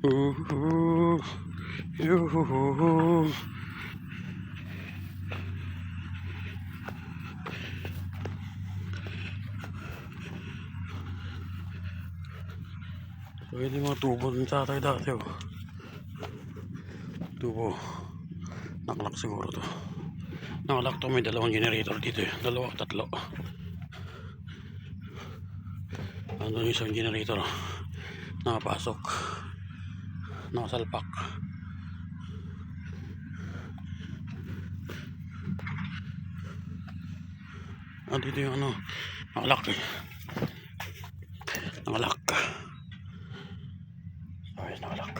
Ooh, yoo. So yun yung mga tubo ng tatay dati oh. Tubo. Nakalak siguro to. Nakalak to, may dalawang generator dito eh. Dalawa, tatlo. Ano yung isang generator? Nakapasok. Nakasalpak. Dito yung ano. Nakalak eh. Nakalak. Ay, nakalak.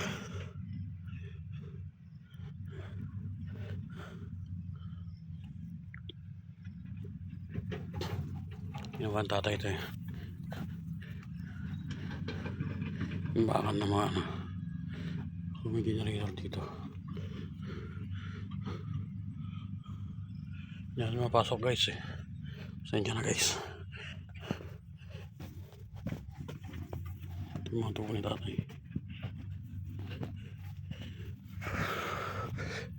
Ginawa ang tatay ito eh. Bakal na mga ano. May generator dito. Yan mapasok guys eh. Saan dyan na guys. Ito yung mga tubo ni tatay.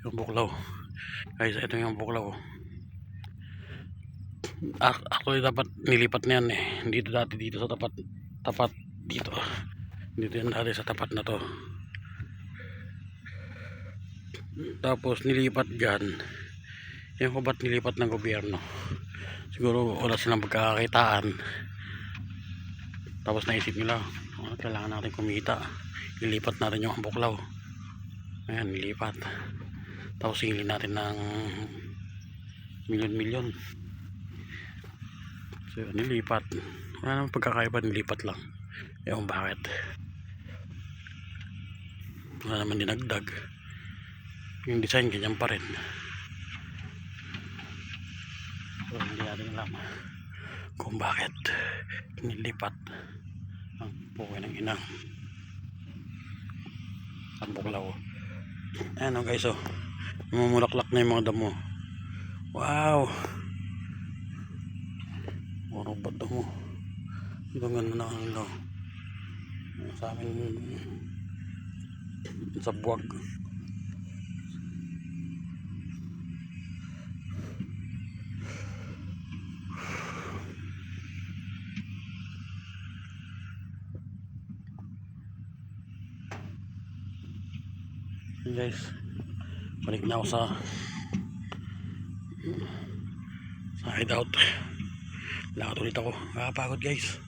Yung buklaw. Guys, ito yung buklaw. Actually dapat nilipat na yan eh. Dito dati dito sa tapat dito. Dito yan dati sa tapat na to. Tapos nilipat dyan. Yung ko ba't nilipat ng gobyerno. Siguro wala silang pagkakakitaan. Tapos naisip nila, kailangan natin kumita. Nilipat natin yung buklaw. Ayan, nilipat. Tapos singilin natin ng milyon-milyon. So nilipat. Wala naman pagkakaiba, nilipat lang. Ewan bakit. Wala naman dinagdag. Yung design ganyan pa rin. So hindi natin alam kung bakit nilipat ang buhay ng inang ang buklaw. Ayan o guys o. Mamulaklak na yung mga damo. Wow, puro ba damo. Ito ganda na ano sa amin sa buwag. Guys, balik na ako sa hideout. Lakad ulit ako, nakapagod guys.